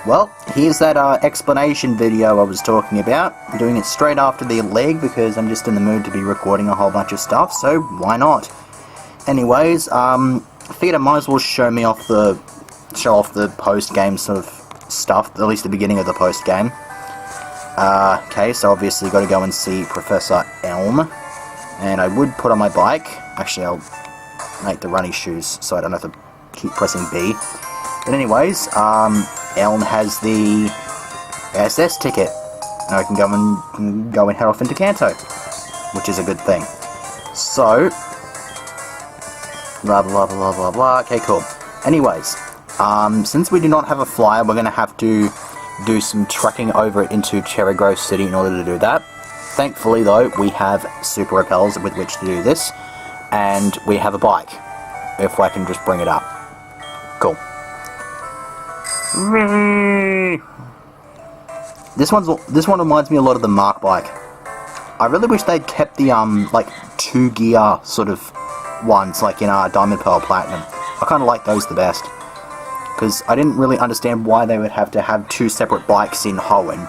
Well, here's that explanation video I was talking about. I'm doing it straight after the league because I'm just in the mood to be recording a whole bunch of stuff, so why not? Anyways, I figured I might as well show off the post-game sort of stuff, at least the beginning of the post-game. Okay, so obviously got to go and see Professor Elm, and I would put on my bike. Actually, I'll make the running shoes so I don't have to keep pressing B. But anyways, Elm has the SS ticket, and I can go and head off into Kanto, which is a good thing. So, blah blah blah blah blah. Okay, cool. Anyways, since we do not have a flyer, we're gonna have to do some trekking over into Cherry Grove City in order to do that. Thankfully, though, we have super repels with which to do this, and we have a bike. If I can just bring it up. Cool. This one reminds me a lot of the Mark bike. I really wish they'd kept the like 2-gear sort of ones, like in Diamond, Pearl, Platinum. I kind of like those the best, because I didn't really understand why they would have to have 2 separate bikes in Hoenn.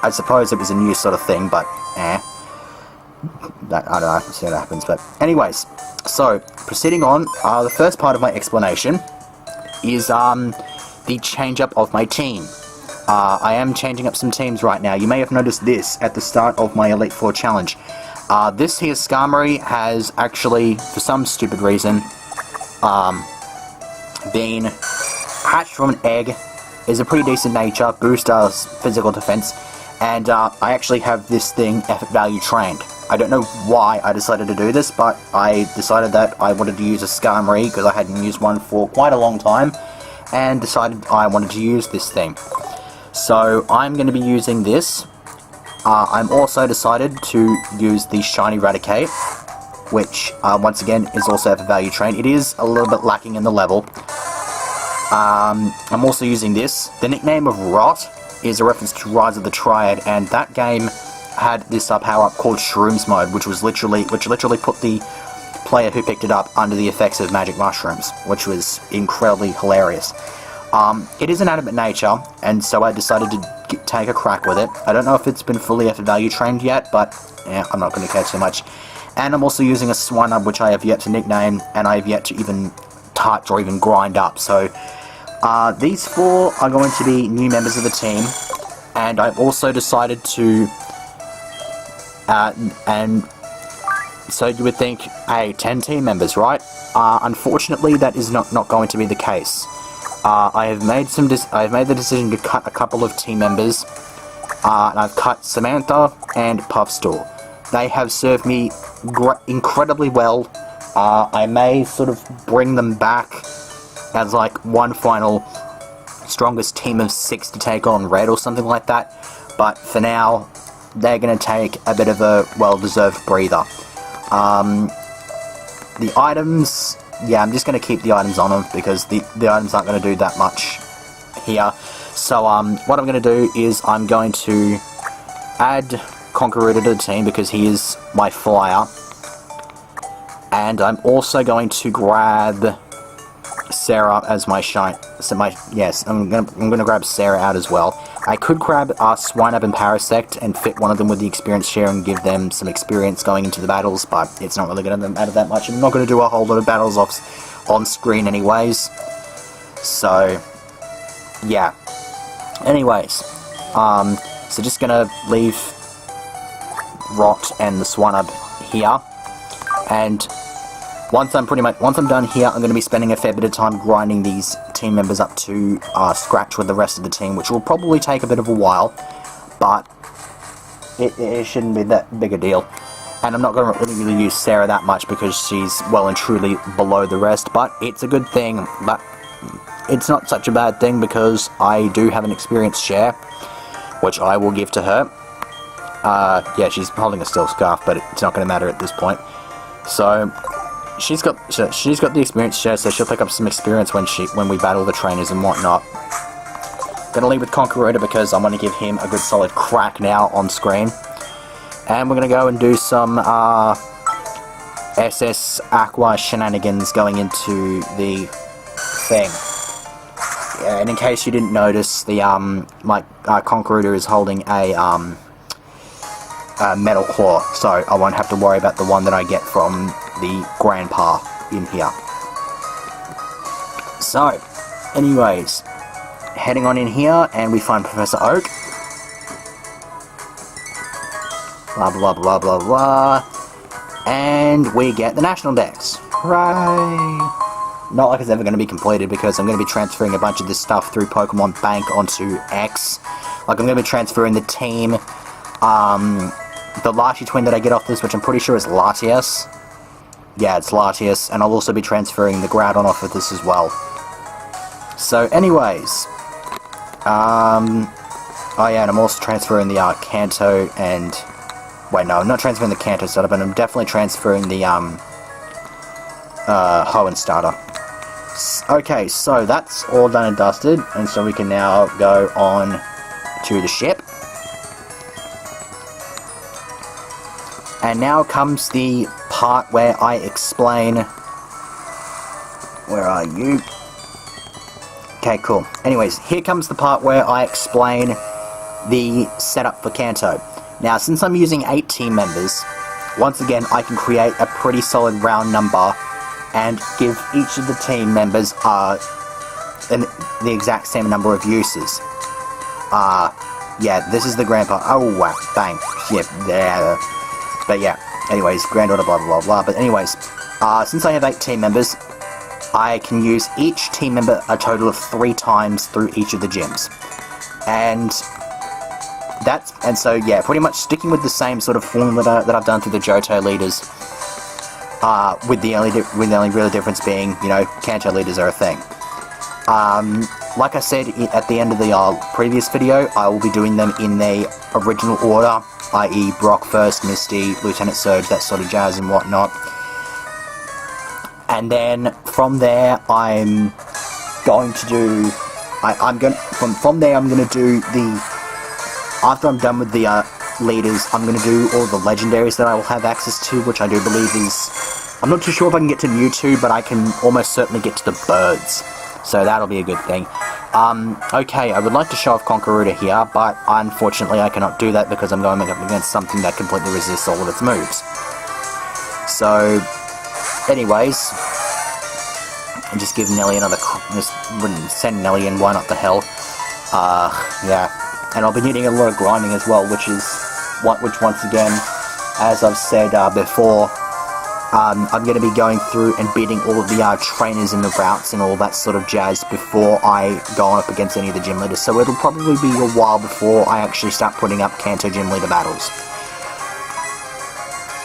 I suppose it was a new sort of thing, but that, I don't know, see what happens. But anyways, so proceeding on, the first part of my explanation is the change up of my team. I am changing up some teams right now. You may have noticed this at the start of my Elite Four challenge. This here Skarmory has actually, for some stupid reason, been hatched from an egg. Is a pretty decent nature, boosts physical defense, and I actually have this thing effort value trained. I don't know why I decided to do this, but I decided that I wanted to use a Skarmory because I hadn't used one for quite a long time, and decided I wanted to use this thing. So I'm going to be using this. I'm also decided to use the Shiny Raticate, which once again is also effort value trained. It is a little bit lacking in the level. I'm also using this. The nickname of Rot is a reference to Rise of the Triad, and that game had this power-up called Shrooms Mode, which literally put the player who picked it up under the effects of magic mushrooms, which was incredibly hilarious. It is an animate nature, and so I decided to take a crack with it. I don't know if it's been fully effort value trained yet, but I'm not going to care too much. And I'm also using a Swinub, which I have yet to nickname, and I have yet to even touch or even grind up. So these 4 are going to be new members of the team, and I've also decided to, and so you would think, hey, 10 team members, right? Unfortunately, that is not going to be the case. I have made the decision to cut a couple of team members, and I've cut Samantha and Puffstore. They have served me incredibly well. I may sort of bring them back as like one final strongest team of 6 to take on Red or something like that, but for now they're going to take a bit of a well-deserved breather. The items, yeah, I'm just going to keep the items on them because the items aren't going to do that much here. So what I'm going to do is I'm going to add Conqueror to the team because he is my flyer, and I'm also going to grab Sarah as my shine. So I'm gonna grab Sarah out as well. I could grab Swinub and Parasect and fit one of them with the experience share and give them some experience going into the battles, but it's not really going to matter that much. I'm not going to do a whole lot of battles on screen anyways. So yeah. Anyways, so just gonna leave Rot and the Swinub here, and once I'm done here, I'm going to be spending a fair bit of time grinding these team members up to scratch with the rest of the team, which will probably take a bit of a while, but it shouldn't be that big a deal. And I'm not going to really use Sarah that much because she's well and truly below the rest, but it's a good thing. But it's not such a bad thing because I do have an experience share, which I will give to her. Yeah, she's holding a steel scarf, but it's not going to matter at this point. So she's got the experience share, so she'll pick up some experience when we battle the trainers and whatnot. Gonna leave with Conqueror because I'm gonna give him a good solid crack now on screen, and we're gonna go and do some SS Aqua shenanigans going into the thing. and in case you didn't notice, the my Conqueror is holding a metal claw, so I won't have to worry about the one that I get from the grandpa in here. So, anyways, heading on in here, and we find Professor Oak. Blah blah blah blah blah, and we get the National Dex. Hooray! Not like it's ever going to be completed, because I'm going to be transferring a bunch of this stuff through Pokemon Bank onto X. Like, I'm going to be transferring the team, the Larchie twin that I get off this, which I'm pretty sure is Latias. Yeah, it's Latias, and I'll also be transferring the Groudon off of this as well. So, anyways, oh yeah, and I'm also transferring the Kanto and... Wait, no, I'm not transferring the Kanto starter, but I'm definitely transferring the Hoenn starter. Okay, so that's all done and dusted, and so we can now go on to the ship. And now comes the part where I explain... Where are you? Okay, cool. Anyways, here comes the part where I explain the setup for Kanto. Now, since I'm using 8 team members, once again, I can create a pretty solid round number and give each of the team members the exact same number of uses. Yeah, this is the grandpa. Oh, wow, bang. Yep, there. But yeah, anyways, granddaughter, blah, blah, blah, blah. But anyways, since I have 8 team members, I can use each team member a total of 3 times through each of the gyms. And so yeah, pretty much sticking with the same sort of formula that I've done through the Johto leaders, with the only real difference being, you know, Kanto leaders are a thing. Like I said at the end of the previous video, I will be doing them in the original order, i.e. Brock first, Misty, Lieutenant Surge, that sort of jazz and whatnot. And then from there, I'm going to do... From there, I'm going to do the... After I'm done with the leaders, I'm going to do all the legendaries that I will have access to, which I do believe is... I'm not too sure if I can get to Mewtwo, but I can almost certainly get to the birds. So that'll be a good thing. Okay, I would like to show off Conqueror here, but unfortunately I cannot do that because I'm going up against something that completely resists all of its moves. So, anyways, I'll just give Nelly another... Just send Nelly in, why not the hell? Yeah. And I'll be needing a lot of grinding as well, which once again, as I've said before, I'm going to be going through and beating all of the trainers in the routes and all that sort of jazz before I go up against any of the gym leaders, so it'll probably be a while before I actually start putting up Kanto gym leader battles.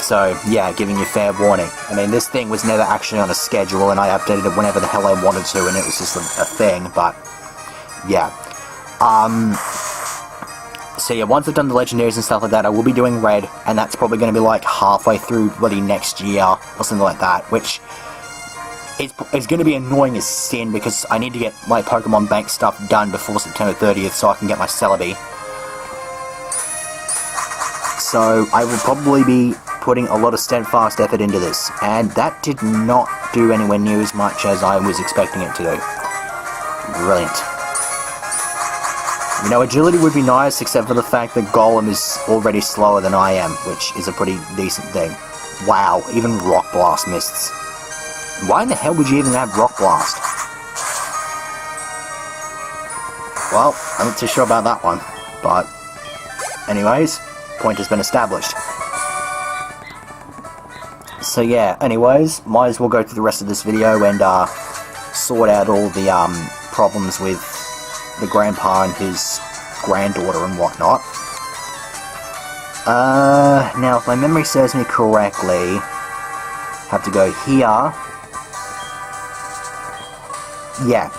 So, yeah, giving you fair warning. I mean, this thing was never actually on a schedule, and I updated it whenever the hell I wanted to, and it was just a thing, but, yeah. So yeah, once I've done the legendaries and stuff like that, I will be doing red, and that's probably going to be like halfway through bloody next year, or something like that, which is going to be annoying as sin, because I need to get my Pokemon Bank stuff done before September 30th so I can get my Celebi. So I will probably be putting a lot of steadfast effort into this, and that did not do anywhere near as much as I was expecting it to do. Brilliant. You know, agility would be nice, except for the fact that Golem is already slower than I am, which is a pretty decent thing. Wow, even Rock Blast missed. Why in the hell would you even have Rock Blast? Well, I'm not too sure about that one, but... Anyways, point has been established. So yeah, anyways, might as well go through the rest of this video and sort out all the problems with the grandpa and his granddaughter and whatnot. Now if my memory serves me correctly, have to go here. Yeah.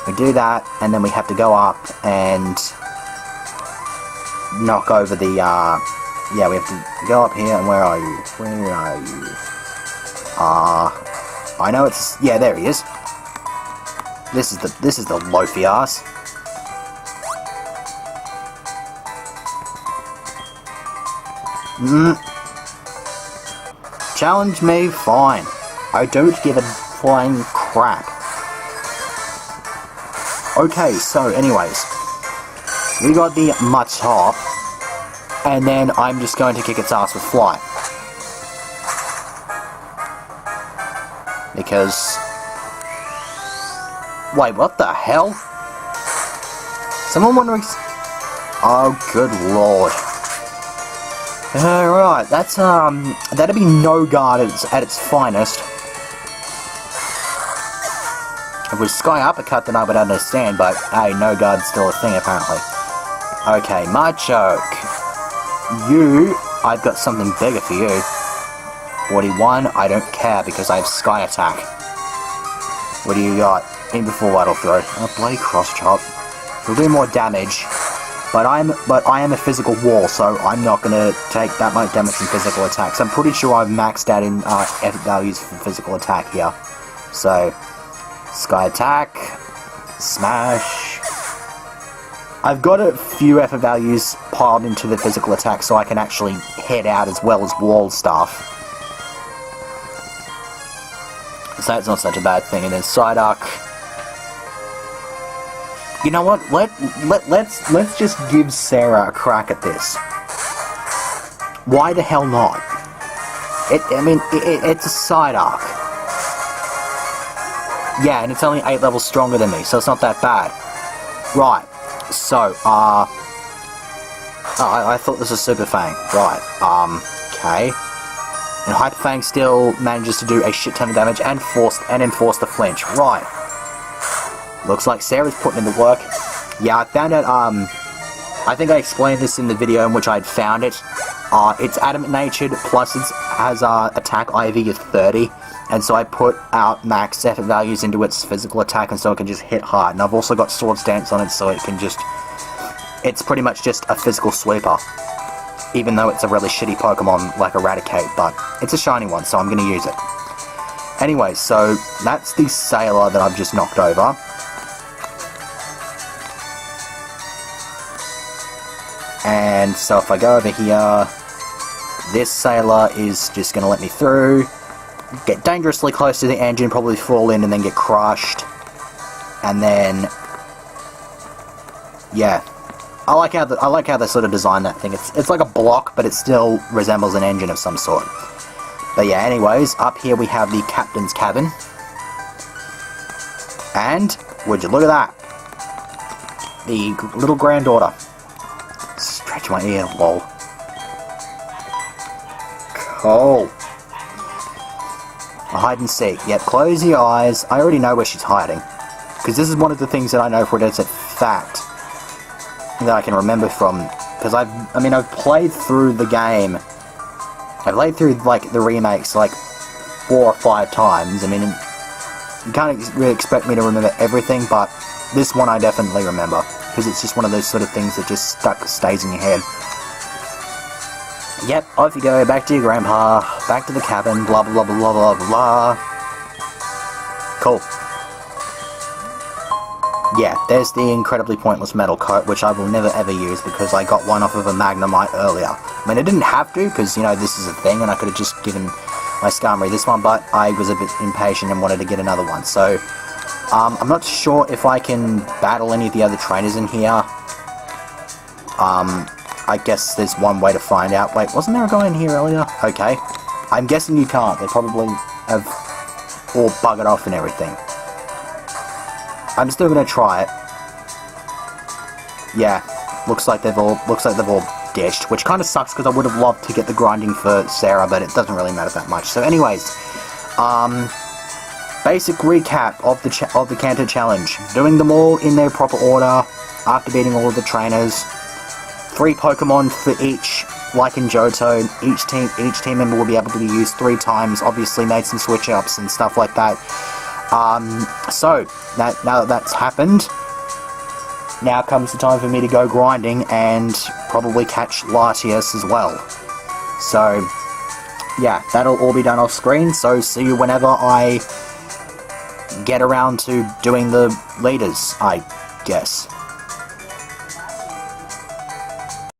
We do that, and then we have to go up and knock over the, yeah, we have to go up here, and where are you? Where are you? I know it's, yeah, there he is. This is the loafy ass. Challenge me, fine. I don't give a flying crap. Okay, so anyways, we got the Machop, and then I'm just going to kick its ass with Fly. Because... Wait, what the hell? Someone wondering... Oh, good lord. Alright, that's, that'd be no guard at its finest. If it was Sky Uppercut, then I would understand, but, hey, no guard's still a thing, apparently. Okay, Machoke. You, I've got something bigger for you. 41, I don't care, because I have Sky Attack. What do you got? In before Vital Throw. Oh, bloody Cross Chop. It'll do more damage. But I am a physical wall, so I'm not gonna take that much damage from physical attacks. I'm pretty sure I've maxed out in effort values for physical attack here. So, Sky Attack, Smash. I've got a few effort values piled into the physical attack, so I can actually head out as well as wall stuff. So that's not such a bad thing. And then Psyduck. You know what? Let's just give Sarah a crack at this. Why the hell not? It's a Psyduck. Yeah, and it's only 8 levels stronger than me, so it's not that bad. Right. So, I thought this was Super Fang. Right. Okay. And Hyper Fang still manages to do a shit ton of damage and enforce the flinch. Right. Looks like Sarah's putting in the work. Yeah, I found out, I think I explained this in the video in which I'd found it. It's adamant natured, plus it has attack IV of 30, and so I put out max effort values into its physical attack, and so it can just hit hard. And I've also got Sword Stance on it, so it can just... It's pretty much just a physical sweeper. Even though it's a really shitty Pokemon like Eradicate, but it's a shiny one, so I'm going to use it. Anyway, so that's the Sailor that I've just knocked over. And so if I go over here, this Sailor is just going to let me through, get dangerously close to the engine, probably fall in and then get crushed. And then, yeah, I like how they sort of designed that thing. It's like a block, but it still resembles an engine of some sort. But yeah, anyways, up here we have the Captain's Cabin. And, would you look at that? The little granddaughter. Stretch my ear, lol. Cool. A hide and seek. Yep, close your eyes. I already know where she's hiding. Because this is one of the things that I know for it is a fact that I can remember from. Because I've played through the game. I've played through, like, the remakes, like, 4 or 5 times. I mean, you can't really expect me to remember everything, but this one I definitely remember. Because it's just one of those sort of things that just stays in your head. Yep, off you go, back to your grandpa, back to the cabin, blah blah blah blah blah blah blah. Cool. Yeah, there's the incredibly pointless metal coat, which I will never ever use because I got one off of a Magnemite earlier. I mean, I didn't have to, because, you know, this is a thing, and I could have just given my Skarmory this one, but I was a bit impatient and wanted to get another one, so... I'm not sure if I can battle any of the other trainers in here. I guess there's one way to find out. Wait, wasn't there a guy in here earlier? Okay. I'm guessing you can't. They probably have all buggered off and everything. I'm still gonna try it. Yeah, looks like they've all ditched, which kind of sucks because I would have loved to get the grinding for Sarah, but it doesn't really matter that much. So anyways, basic recap of the Kanto challenge. Doing them all in their proper order after beating all of the trainers. 3 Pokemon for each, like in Johto. Each team member will be able to be used 3 times. Obviously made some switch ups and stuff like that. So now that that's happened, now comes the time for me to go grinding and probably catch Latias as well. So yeah, that'll all be done off screen. So see you whenever I get around to doing the leaders, I guess.